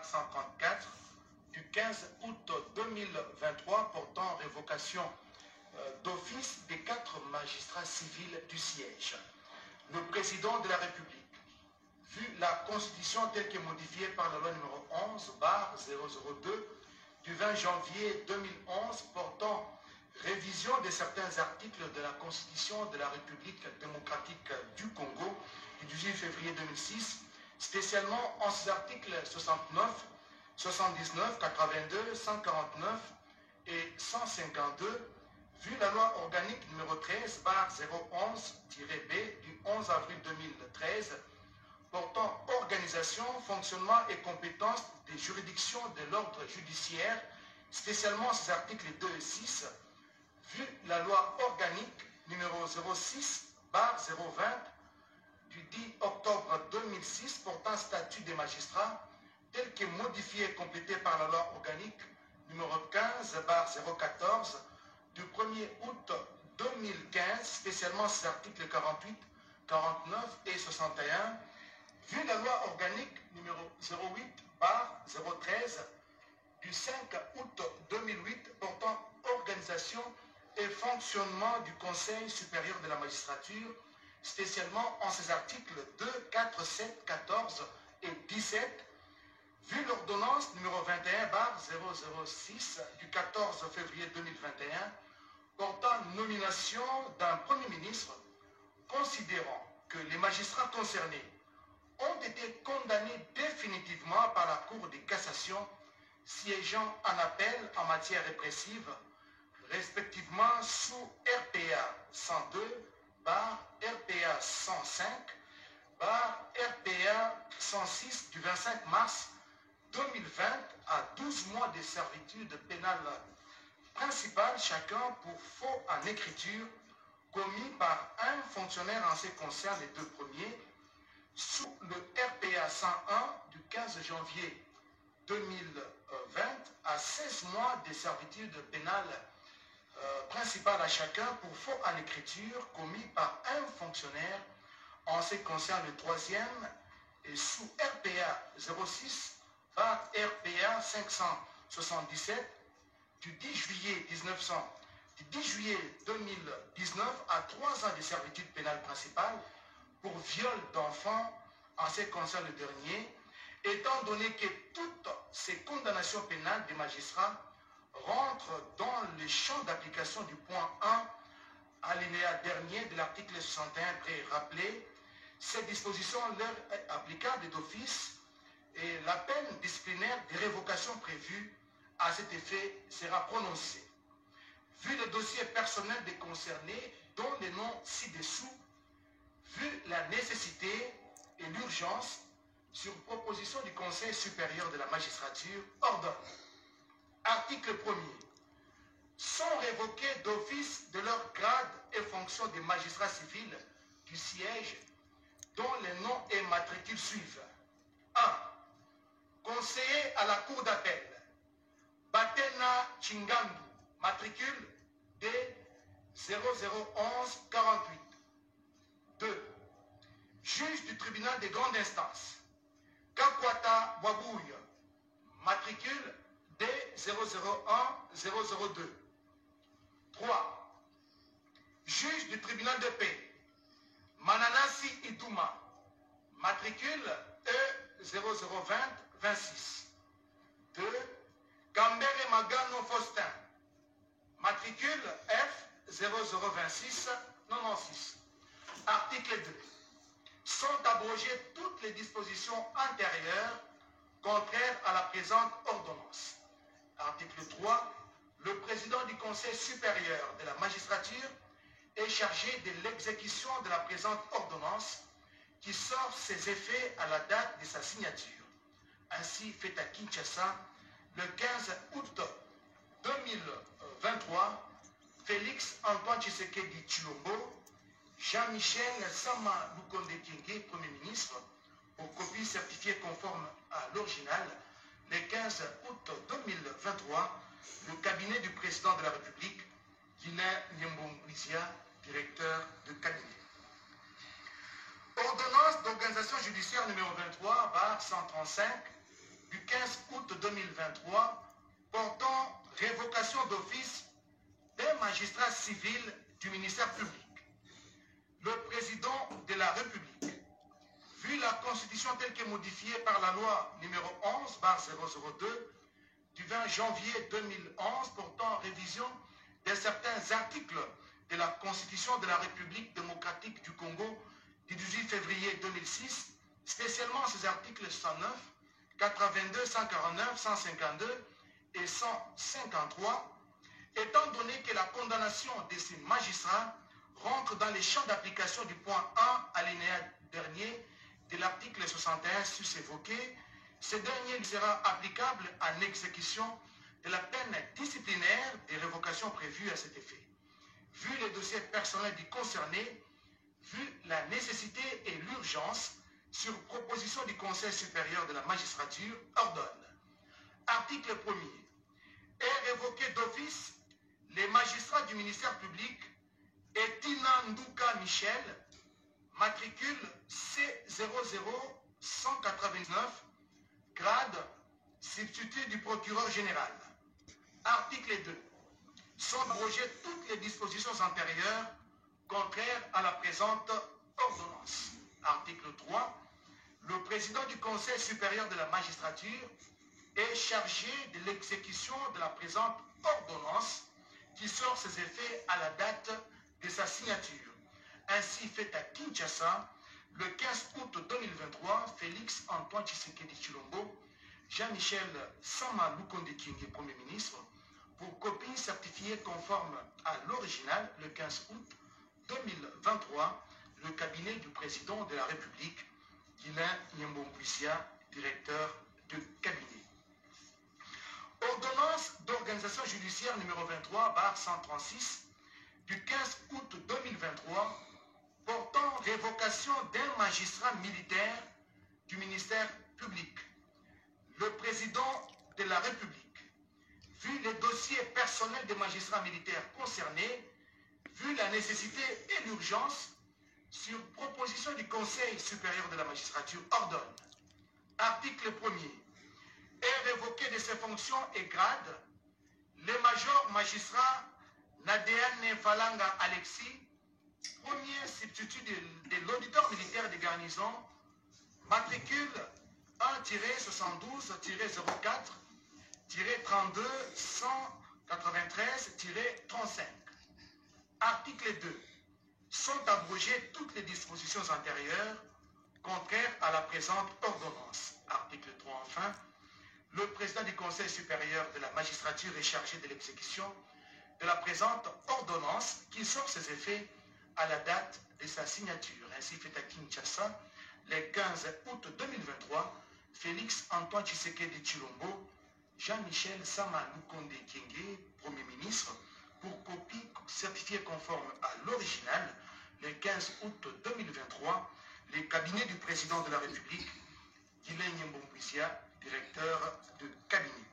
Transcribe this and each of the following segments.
134 du 15 août 2023 portant révocation d'office des 4 magistrats civils du siège. Le président de la République, vu la Constitution telle que modifiée par la loi numéro 11/002 du 20 janvier 2011 portant révision de certains articles de la Constitution de la République démocratique du Congo du 18 février 2006, spécialement en ses articles 69, 79, 82, 149 et 152, vu la loi organique numéro 13/011-B du 11 avril 2013 portant organisation, fonctionnement et compétences des juridictions de l'ordre judiciaire, spécialement ses articles 2 et 6, vu la loi organique numéro 06/020 du 10 octobre 2006 portant statut des magistrats, tel que modifié et complété par la loi organique numéro 15/014 du 1er août 2015, spécialement ses articles 48, 49 et 61, vu la loi organique numéro 08/013 du 5 août 2008 portant organisation et fonctionnement du Conseil supérieur de la magistrature, spécialement en ses articles 2, 4, 7, 14 et 17, vu l'ordonnance numéro 21/006 du 14 février 2021 portant nomination d'un Premier ministre, considérant que les magistrats concernés ont été condamnés définitivement par la Cour de cassation siégeant en appel en matière répressive, respectivement sous RPA 102/RPA 105/RPA 106 du 25 mars 2020 à 12 mois de servitude pénale principale chacun pour faux en écriture commis par un fonctionnaire en ce qui concerne les 2 premiers, sous le RPA 101 du 15 janvier 2020 à 16 mois de servitude pénale principale à chacun pour faux en écriture commis par un fonctionnaire en ce qui concerne le 3e et sous RPA 06/RPA 577 du 10 juillet 2019 à 3 ans de servitude pénale principale pour viol d'enfants en ce qui concerne le dernier, étant donné que toutes ces condamnations pénales des magistrats rentrent dans le champ d'application du point 1 alinéa dernier de l'article 61 pré-rappelé, cette disposition leur est applicable d'office et la peine disciplinaire de révocation prévue à cet effet sera prononcée. Vu le dossier personnel des concernés, dont les noms ci-dessous, vu la nécessité et l'urgence, sur proposition du Conseil supérieur de la magistrature, ordonne. Article 1er. Sont révoqués d'office de leur grade et fonction des magistrats civils du siège dont les noms et matricules suivent. 1. Conseiller à la Cour d'appel, Batena Chingandu, matricule D001148. 2. Juge du tribunal de grande instance, Kakwata Wabouye, matricule D001002. 3. Juge du tribunal de paix, Mananasi Iduma, matricule E002026. 2. Kambere Magano Faustin, matricule F002696. Article 2. Sont abrogées toutes les dispositions antérieures contraires à la présente ordonnance. Article 3. Le président du Conseil supérieur de la magistrature est chargé de l'exécution de la présente ordonnance qui sort ses effets à la date de sa signature. Ainsi fait à Kinshasa le 15 août 2023, Félix Antoine Tshisekedi Tshilombo, Jean-Michel Sama Lukonde Kyenge, Premier ministre, pour copie certifiée conforme à l'original, le 15 août 2023, le cabinet du président de la République, Guilain Nyembongwizia, directeur de cabinet. Ordonnance d'organisation judiciaire numéro 23/135 du 15 2023 portant révocation d'office d'un magistrat civil du ministère public. Le président de la République, vu la Constitution telle que modifiée par la loi numéro 11/002 du 20 janvier 2011 portant révision de certains articles de la Constitution de la République démocratique du Congo du 18 février 2006, spécialement ces articles 109, 82, 149, 152 et 153, étant donné que la condamnation de ces magistrats rentre dans les champs d'application du point 1 alinéa dernier de l'article 61 sus-évoqué, ce dernier sera applicable en exécution de la peine disciplinaire des révocations prévues à cet effet. Vu les dossiers personnels du concerné, vu la nécessité et l'urgence, sur proposition du Conseil supérieur de la magistrature, ordonne. Article 1er. Est révoqué d'office les magistrats du ministère public Etina Ndouka Michel, matricule C00199, grade substitut du procureur général. Article 2. Sont abrogées toutes les dispositions antérieures contraires à la présente ordonnance. Article 3. Le président du Conseil supérieur de la magistrature est chargé de l'exécution de la présente ordonnance qui sort ses effets à la date de sa signature. Ainsi fait à Kinshasa, le 15 août 2023, Félix Antoine Tshisekedi Tshilombo, Jean-Michel Sama Lukonde Kyenge, Premier ministre, pour copie certifiée conforme à l'original le 15 août 2023, le cabinet du président de la République, Guilain Nyembombouissia, directeur de cabinet. Ordonnance d'organisation judiciaire numéro 23/136 du 15 août 2023 portant révocation d'un magistrat militaire du ministère public. Le président de la République, vu les dossiers personnels des magistrats militaires concernés, vu la nécessité et l'urgence, sur proposition du Conseil supérieur de la magistrature, ordonne. Article 1er. Est révoqué de ses fonctions et grades le major magistrat Nadeane Falanga Alexis, premier substitut de l'auditeur militaire de garnison, matricule 1-74-04-32-193-35. Article 2. Sont abrogées toutes les dispositions antérieures contraires à la présente ordonnance. Article 3 enfin. Le président du Conseil supérieur de la magistrature est chargé de l'exécution de la présente ordonnance qui sort ses effets à la date de sa signature. Ainsi fait à Kinshasa, le 15 août 2023, Félix Antoine Tshisekedi Tshilombo, Jean-Michel Sama Lukonde Kyenge, Premier ministre, pour copie certifiée conforme à l'original, le 15 août 2023, les cabinets du président de la République, Guilain Nyembombouissia, directeur de cabinet.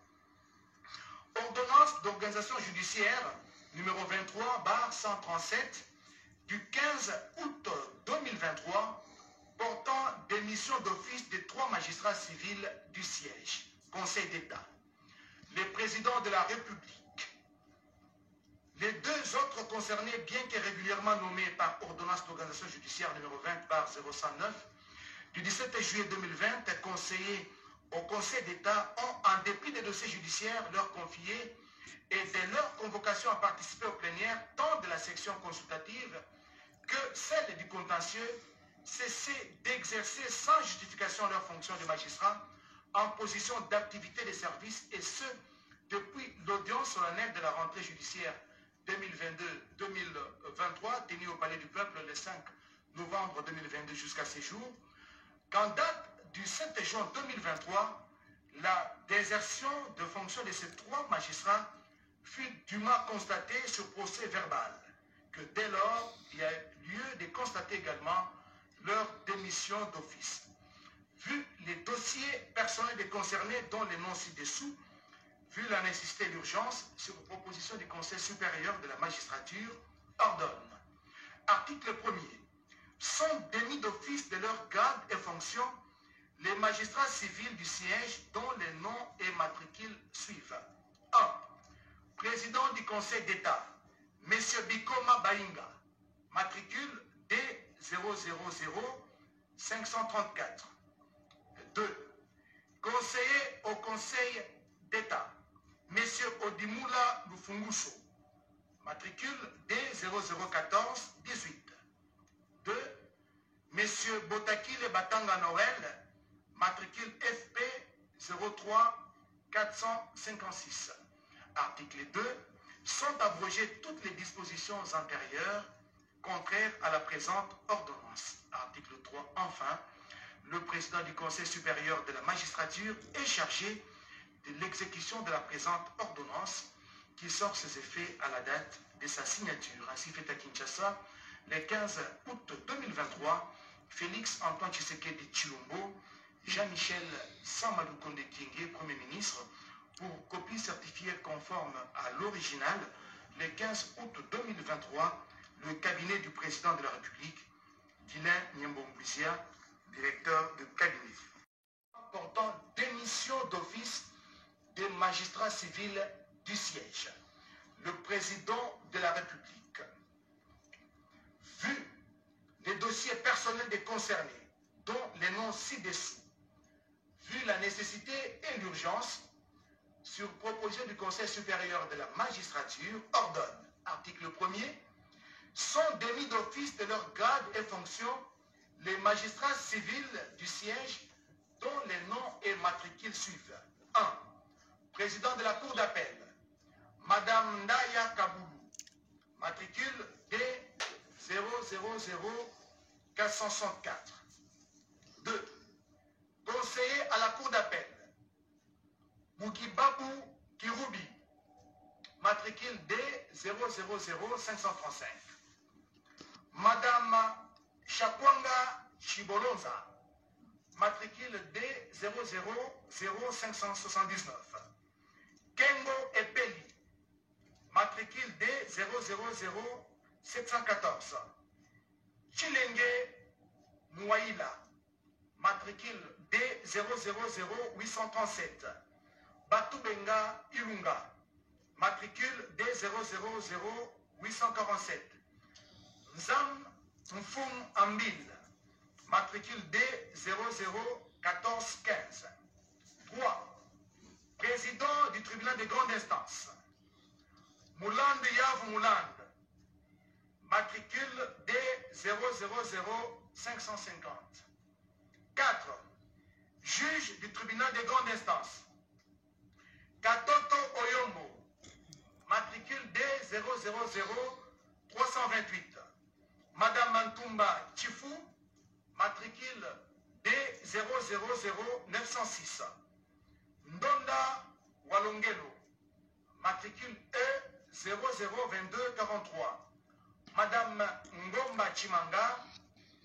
Ordonnance d'organisation judiciaire numéro 23/137 du 15 août 2023 portant démission d'office de 3 magistrats civils du siège, Conseil d'État. Le président de la République. Les 2 autres concernés, bien que régulièrement nommés par ordonnance d'organisation judiciaire numéro 20/009 du 17 juillet 2020, conseillers au Conseil d'État ont, en dépit des dossiers judiciaires leur confiés et de leur convocation à participer aux plénières, tant de la section consultative que celle du contentieux, cessé d'exercer sans justification leurs fonctions de magistrat en position d'activité de service, et ce, depuis l'audience solennelle de la rentrée judiciaire 2022-2023 tenue au Palais du Peuple le 5 novembre 2022 jusqu'à ces jours, qu'en date du 7 juin 2023, la désertion de fonction de ces 3 magistrats fut dûment constatée sur procès verbal, que dès lors, il y a lieu de constater également leur démission d'office. Vu les dossiers personnels des concernés dont les noms ci-dessous, vu la nécessité et l'urgence, sur proposition du Conseil supérieur de la magistrature, ordonne. Article 1er. Sont démis d'office de leur grade et fonction les magistrats civils du siège dont les noms et matricules Conseil d'État, M. Bikoma Bainga, matricule D000534. 2. Conseiller au Conseil d'État, M. Odimula Lufunguso, matricule D0014-18. 2. M. Botakile Batanga Noël, matricule FP 03456. Article 2. Sont abrogées toutes les dispositions antérieures contraires à la présente ordonnance. Article 3. Enfin, le président du Conseil supérieur de la magistrature est chargé de l'exécution de la présente ordonnance qui sort ses effets à la date de sa signature. Ainsi fait à Kinshasa, le 15 août 2023, Félix Antoine Tshisekedi Tshilombo, Jean-Michel Samalukonde Kyenge, Premier ministre, pour copie certifiée conforme à l'original, le 15 août 2023, le cabinet du président de la République, Guilain Nyambombouisia, directeur de cabinet. Portant démission d'office des magistrats civils du siège. Le président de la République, vu les dossiers personnels des concernés, dont les noms ci-dessous, vu la nécessité et l'urgence, sur proposition du Conseil supérieur de la magistrature, ordonne, article 1er, sont démis d'office de leur grade et fonction les magistrats civils du siège dont les noms et matricules suivent. 1. Président de la Cour d'appel, Madame Ndaya Kaboulou, matricule D000464. 2. Conseiller à la Cour d'appel, Mukibabu Kirubi, matricule D000535. Madame Chakwanga Chibolonza, matricule D000579. Kengo Epeli, matricule D000714. Chilenge Mouaïla, matricule D000837. Batubenga Ilunga, matricule D000847. Nzam Mfum Ambil, matricule D001415. 3. Président du tribunal de grande instance, Mouland Yav Mouland, matricule D000550. 4. Juge du tribunal de grande instance, Katoto Oyombo, matricule D000328. Madame Mantumba Chifu, matricule D000906. Ndonda Walongelo, matricule E002243. Madame Ngomba Chimanga,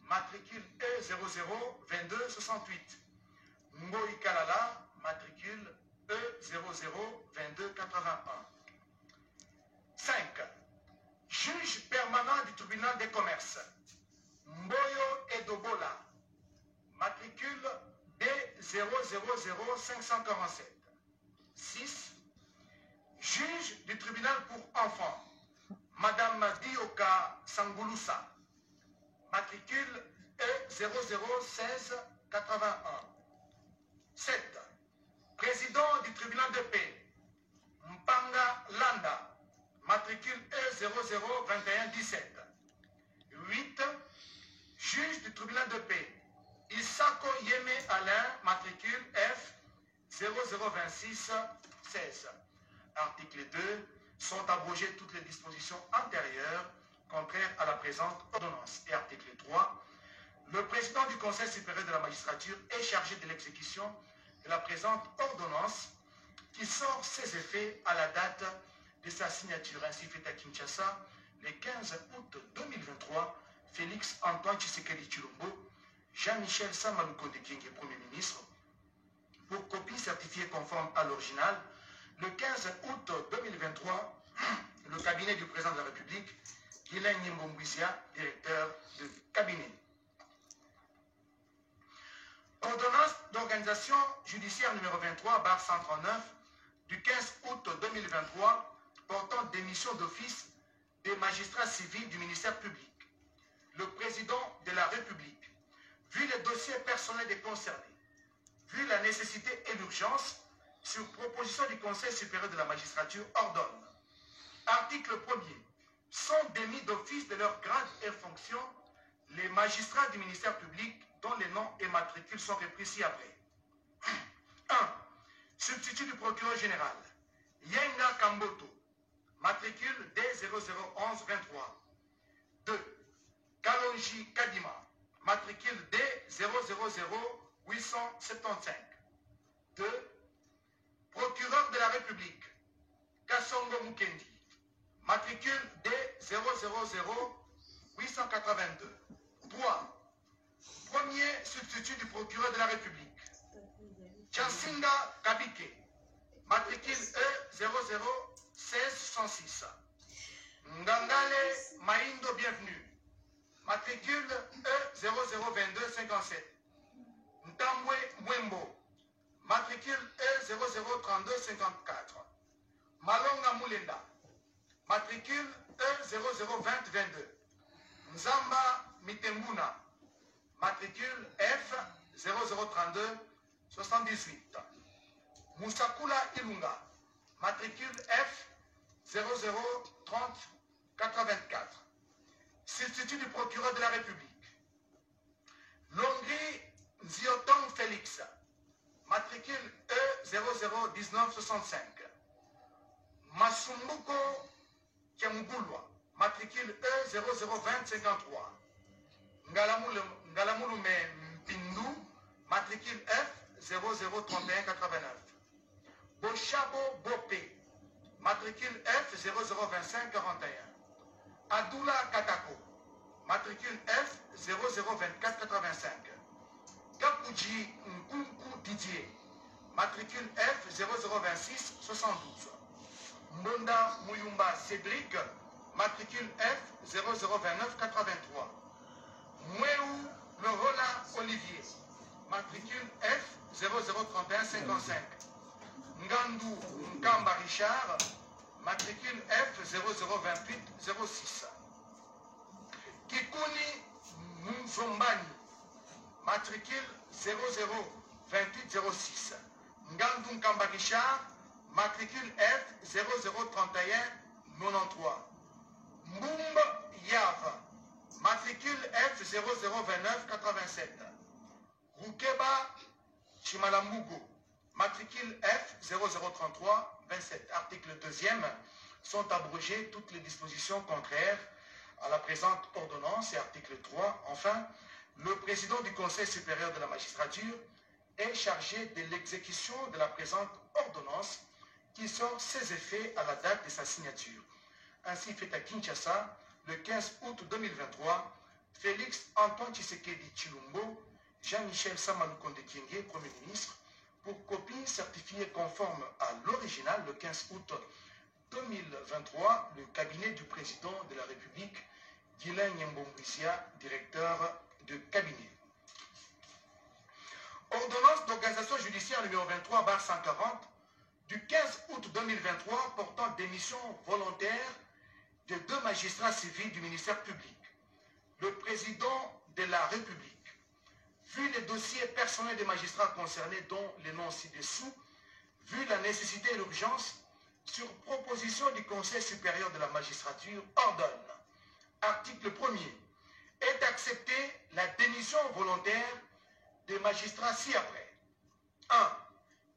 matricule E002268. Ngoï Kalala, matricule E002281. 5. Juge permanent du tribunal des commerces, Mboyo Edobola, matricule D000547. 6. Juge du tribunal pour enfants, Madame Dioka Sangulusa, matricule E001681. 7. Président du tribunal de paix, Mpanga Landa, matricule E002117. 8. Juge du tribunal de paix, Isako Yeme Alain, matricule F002616. Article 2. Sont abrogées toutes les dispositions antérieures contraires à la présente ordonnance. Et article 3. Le président du Conseil supérieur de la magistrature est chargé de l'exécution de la présente ordonnance qui sort ses effets à la date de sa signature. Ainsi fait à Kinshasa, le 15 août 2023, Félix Antoine Tshisekedi Tshilombo, Jean-Michel Samalukonde Kyenge, Premier ministre, pour copie certifiée conforme à l'original, le 15 août 2023, le cabinet du président de la République, Guilain Nyambombouisia, directeur de cabinet. Ordonnance d'organisation judiciaire numéro 23, barre 139, du 15 août 2023, portant démission d'office des magistrats civils du ministère public. Le président de la République, vu les dossiers personnels des concernés, vu la nécessité et l'urgence, sur proposition du Conseil supérieur de la magistrature, ordonne. Article 1er. Sont démis d'office de leur grade et fonction les magistrats du ministère public dont les noms et matricules sont repris ci-après. 1. Substitut du procureur général, Yenga Kamboto, matricule D001123. 2. Kalonji Kadima, matricule D000875. 2. Procureur de la République, Kassongo Mukendi, matricule D000882. 3. Premier substitut du procureur de la République, Chansinga Kabike, matricule E001606. Ngangale Maindo Bienvenue, matricule E002257. Ntambwe Mwembo, matricule E003254. Malonga Moulenda, matricule E002022. Nzamba Mitembuna, matricule F003278. Moussakula Ilunga, matricule F003084. Substitut du procureur de la République, Longri Ziotong Félix, matricule E001965. Masumbuko Kiamugulwa, matricule E002053. Ngalamulume Mpindu, matricule F003189. Boshabo Bopé, matricule F002541. Adoula Katako, matricule F002485. Kapuji Nkunku Didier, matricule F002672. Mbonda Muyumba Cédric, matricule F002983. Mweu Lerola Olivier, matricule F003155. Ngandou Nkamba Richard, matricule F002806. Kikuni Mzombani, matricule 002806. Ngandou Nkamba Richard, matricule F003193. Mbumba Yav, matricule F002987. Rukeba Chimalambugo, matricule F003327. Article 2e. Sont abrogées toutes les dispositions contraires à la présente ordonnance. Et article 3. Enfin, le président du Conseil supérieur de la magistrature est chargé de l'exécution de la présente ordonnance qui sort ses effets à la date de sa signature. Ainsi fait à Kinshasa, le 15 août 2023, Félix Antoine Tshisekedi Tshilombo, Jean-Michel Samaloukonde Kyenge, Premier ministre, pour copie certifiée conforme à l'original le 15 août 2023, le cabinet du président de la République, Guilain Nyembombouisia, directeur de cabinet. Ordonnance d'organisation judiciaire numéro 23/140 du 15 août 2023 portant démission volontaire de 2 magistrats civils du ministère public. Le président de la République, vu les dossiers personnels des magistrats concernés dont les noms ci-dessous, vu la nécessité et l'urgence, sur proposition du Conseil supérieur de la magistrature, ordonne, article 1er, est d'accepter la démission volontaire des magistrats ci-après. 1.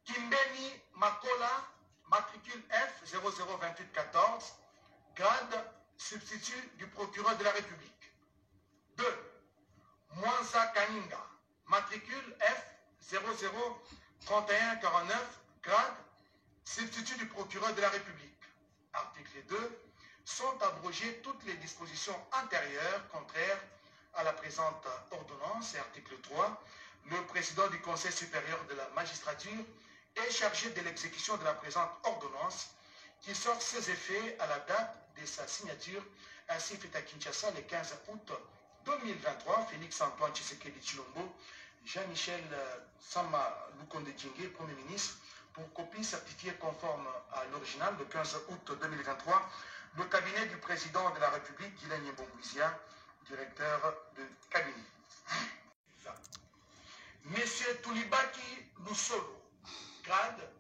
Kimbeni Makola, matricule F002814, grade substitut du procureur de la République. 2. Mwanza Kaninga, matricule F003149, grade substitut du procureur de la République. Article 2. Sont abrogées toutes les dispositions antérieures contraires à la présente ordonnance. Et article 3. Le président du Conseil supérieur de la magistrature est chargé de l'exécution de la présente ordonnance qui sort ses effets à la date de sa signature. Ainsi fait à Kinshasa le 15 août 2023, Félix Antoine Tshisekedi Tshilombo, Jean-Michel Samaloukonde Kyenge, Premier ministre, pour copie certifiée conforme à l'original le 15 août 2023, le cabinet du président de la République, Guilain Nyembongwizia, directeur de cabinet. Monsieur Toulibaki Lusolo, grade,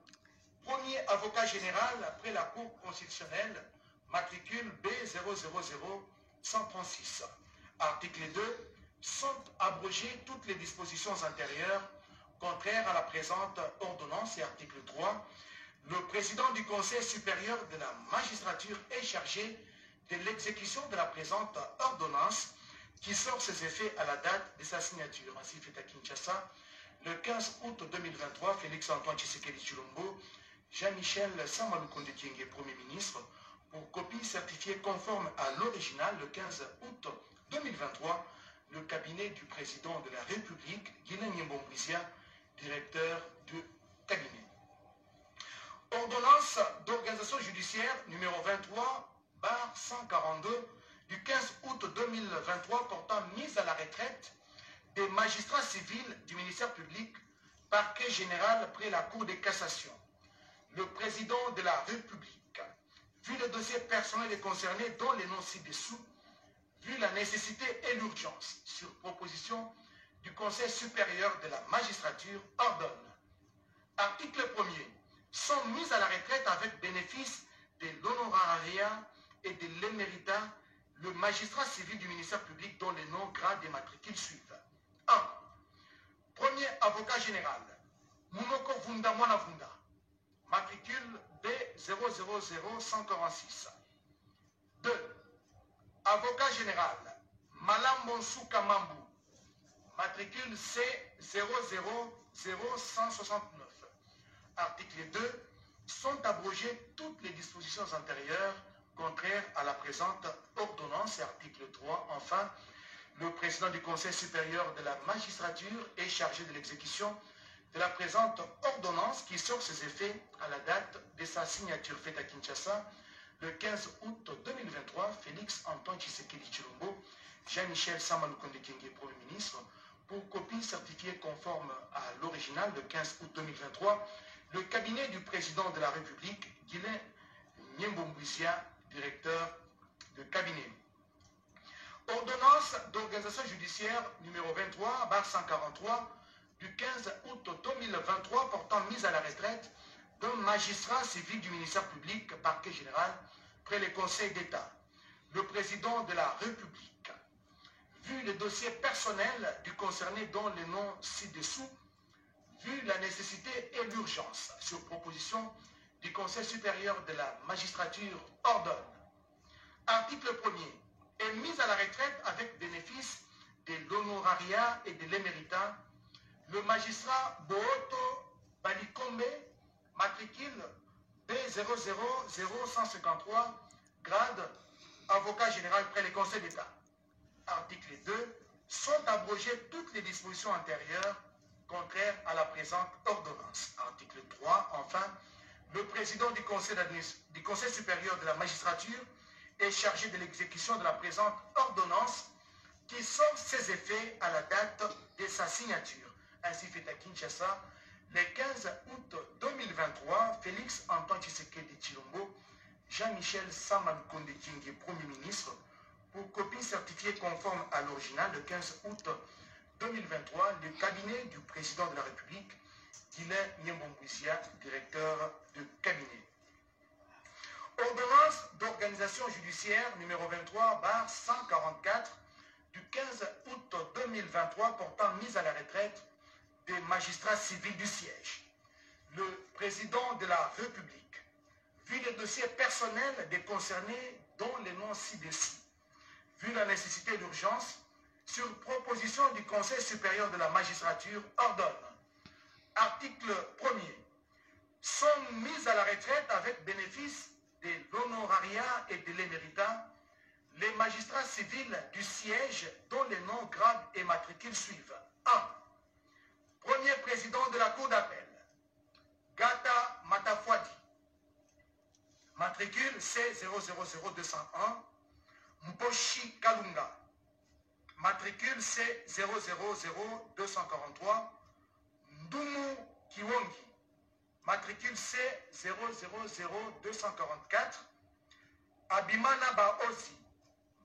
premier avocat général après la Cour constitutionnelle, matricule B000136. Article 2. Sont abrogées toutes les dispositions antérieures contraires à la présente ordonnance et article 3. Le président du Conseil supérieur de la magistrature est chargé de l'exécution de la présente ordonnance qui sort ses effets à la date de sa signature. Ainsi fait à Kinshasa, le 15 août 2023, Félix Antoine Tshisekedi Tshilombo, Jean-Michel Samalukonde Kyenge, Premier ministre, pour copie certifiée conforme à l'original le 15 août 2023, le cabinet du président de la République, Guilain Nyembongwizia, directeur de cabinet. Ordonnance d'organisation judiciaire numéro 23/142 du 15 août 2023 portant mise à la retraite des magistrats civils du ministère public, parquet général près la Cour de cassation. Le président de la République, vu le dossier personnel des concernés dont les noms ci-dessous, vu la nécessité et l'urgence, sur proposition du Conseil supérieur de la magistrature, ordonne. Article 1er. Sont mises à la retraite avec bénéfice de l'honorariat et de l'éméritat le magistrat civil du ministère public dont les noms, grades et matricules suivent. 1. Premier avocat général, Munoko Vunda Mwana Vunda, matricule B000146. 2. Avocat général, Malambonsuka Mambu, matricule C000169. Article 2. Sont abrogées toutes les dispositions antérieures contraires à la présente ordonnance. Article 3. Enfin, le président du Conseil supérieur de la magistrature est chargé de l'exécution de la présente ordonnance qui sort ses effets à la date de sa signature faite à Kinshasa le 15 août 2023. Félix Antoine Tshisekedi Tshilombo, Jean-Michel Samalukonde Kyenge, Premier ministre, pour copie certifiée conforme à l'original le 15 août 2023, le cabinet du président de la République, Guilain Nyembongwizia, directeur de cabinet. Ordonnance d'organisation judiciaire numéro 23/143 du 15 août 2023 portant mise à la retraite d'un magistrat civil du ministère public, parquet général, près le Conseil d'État. Le président de la République, vu le dossier personnel du concerné dont les noms ci-dessous, vu la nécessité et l'urgence, sur proposition du Conseil supérieur de la magistrature, ordonne. Article 1er. Est mise à la retraite avec bénéfice de l'honorariat et de l'éméritat le magistrat Booto Balikombe, matricule B000153, grade avocat général près le Conseil d'État. Article 2. Sont abrogées toutes les dispositions antérieures contraires à la présente ordonnance. Article 3. Enfin, le président du Conseil supérieur de la magistrature est chargé de l'exécution de la présente ordonnance qui sort ses effets à la date de sa signature. Ainsi fait à Kinshasa, le 15 août 2023, Félix Antoine Tshisekedi Tshilombo, Jean-Michel Samalukonde Kyenge, Premier ministre, pour copie certifiée conforme à l'original le 15 août 2023, le cabinet du président de la République, Guilain Nyembongwizia, directeur de cabinet. Ordonnance d'organisation judiciaire numéro 23/144 du 15 août 2023 portant mise à la retraite des magistrats civils du siège. Le président de la République, vu les dossiers personnels des concernés dont les noms ci-dessous, vu la nécessité et l'urgence, sur proposition du Conseil supérieur de la magistrature, ordonne. Article 1er. Sont mises à la retraite avec bénéfice de l'honorariat et de l'éméritat les magistrats civils du siège dont les noms, grades et matricules suivent. 1. Premier président de la Cour d'appel, Gata Matafwadi, matricule C000201, Mposhi Kalunga, matricule C000243, Ndumu Kiwongi, matricule C000244, Abimana Baosi,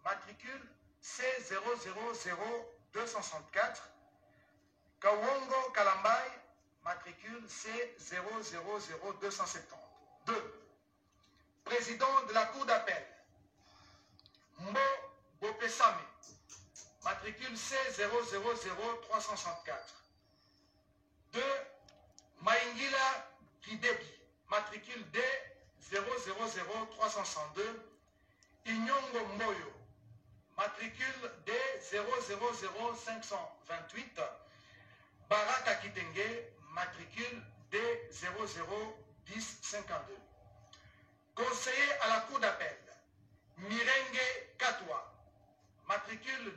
matricule C000264, Kawongo Kalambai, matricule C000272. 2. Président de la Cour d'appel, Mbo Bopesame, matricule C000364. 2. Maingila Kidebi, matricule D000362. Inyongo Moyo, matricule D000528. Baraka Kitenge, matricule D001052. Conseiller à la Cour d'appel, Mirenge Katwa, matricule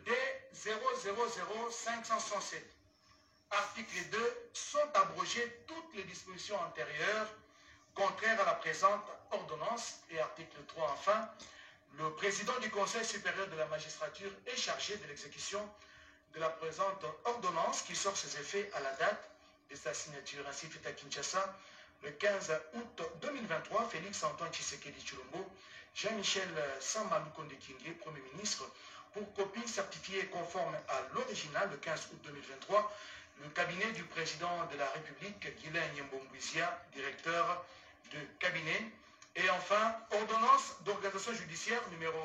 D000567. Article 2, sont abrogées toutes les dispositions antérieures contraires à la présente ordonnance. Et article 3, enfin, le président du Conseil supérieur de la magistrature est chargé de l'exécution de la présente ordonnance qui sort ses effets à la date de sa signature. Ainsi fait à Kinshasa, le 15 août 2023, Félix Antoine Tshisekedi Tshilombo, Jean-Michel Sama Lukonde Kingé, Premier ministre, pour copie certifiée conforme à l'original le 15 août 2023, le cabinet du président de la République, Guylain Nyembombouizia, directeur de cabinet. Et enfin, ordonnance d'organisation judiciaire numéro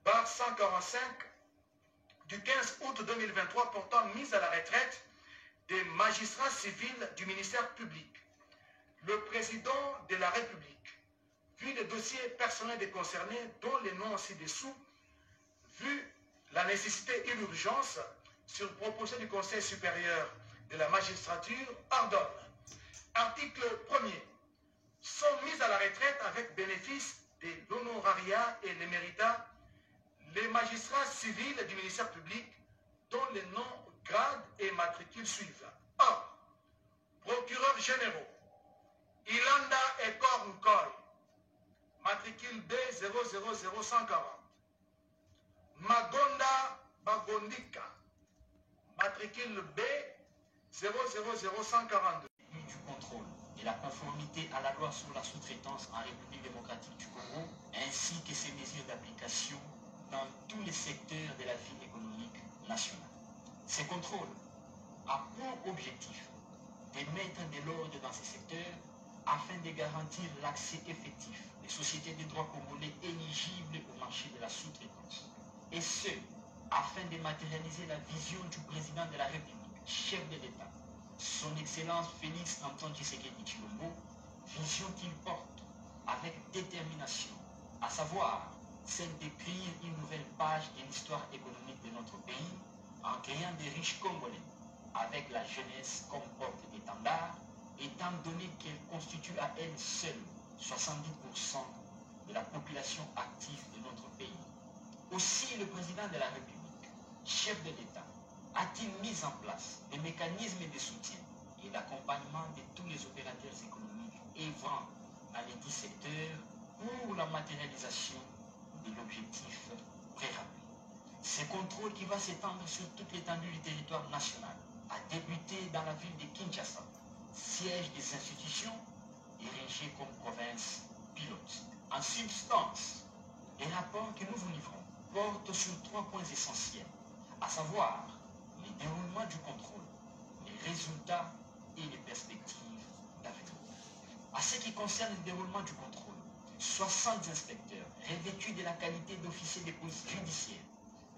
23/145 du 15 août 2023 portant mise à la retraite des magistrats civils du ministère public. Le président de la République, vu les dossiers personnels des concernés, dont les noms ci-dessous, vu la nécessité et l'urgence, sur proposition du Conseil supérieur de la magistrature, ordonne. Article 1er. Sont mises à la retraite avec bénéfice de l'honorariat et l'éméritat les magistrats civils du ministère public dont les noms, grades et matricules suivent. 1. Procureurs généraux, Ilanda et Kornkoy, matricule B000140. Magonda Bagondika, matricule B000142. Du contrôle et la conformité à la loi sur la sous-traitance en République démocratique du Congo, ainsi que ses mesures d'application dans tous les secteurs de la vie économique nationale. Ces contrôles a pour objectif de mettre de l'ordre dans ces secteurs afin de garantir l'accès effectif des sociétés de droit congolais éligibles au marché de la sous-traitance. Et ce, afin de matérialiser la vision du président de la République, chef de l'État, son Excellence Félix Antoine Tshisekedi Tshilombo, vision qu'il porte avec détermination, à savoir celle d'écrire une nouvelle page de l'histoire économique de notre pays en créant des riches Congolais, avec la jeunesse comme porte-étendard, étant donné qu'elle constitue à elle seule 70% de la population active de notre pays. Aussi, le président de la République, chef de l'État, a-t-il mis en place des mécanismes de soutien et d'accompagnement de tous les opérateurs économiques œuvrant dans les 10 secteurs pour la matérialisation de l'objectif prérempli. Ce contrôle qui va s'étendre sur toute l'étendue du territoire national a débuté dans la ville de Kinshasa, siège des institutions érigées comme province pilote. En substance, les rapports que nous vous livrons portent sur 3 points essentiels, à savoir le déroulement du contrôle, les résultats et les perspectives d'avenir. À ce qui concerne le déroulement du contrôle, 60 inspecteurs revêtus de la qualité d'officiers de police judiciaire,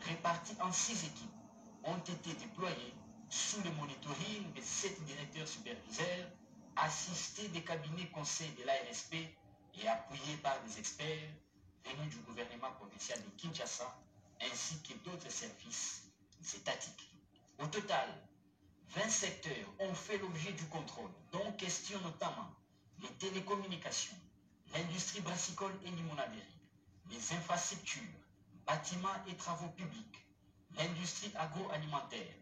répartis en 6 équipes, ont été déployés sous le monitoring de 7 directeurs superviseurs, assistés des cabinets conseils de l'ARSP et appuyés par des experts venus du gouvernement provincial de Kinshasa, ainsi que d'autres services étatiques. Au total, 20 secteurs ont fait l'objet du contrôle, dont question notamment les télécommunications, l'industrie brassicole et limonaderie, les infrastructures, bâtiments et travaux publics, l'industrie agroalimentaire,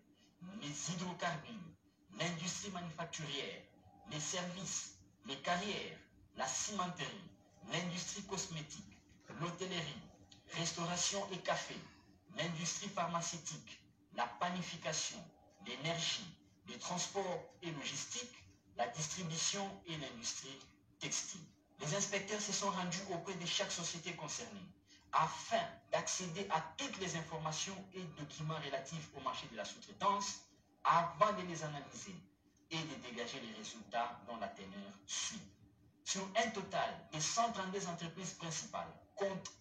les hydrocarbures, l'industrie manufacturière, les services, les carrières, la cimenterie, l'industrie cosmétique, l'hôtellerie, restauration et café, l'industrie pharmaceutique, la panification, l'énergie, les transports et logistique, la distribution et l'industrie textile. Les inspecteurs se sont rendus auprès de chaque société concernée afin d'accéder à toutes les informations et documents relatifs au marché de la sous-traitance avant de les analyser et de dégager les résultats dont la teneur suit. Sur un total de 132 entreprises principales, compte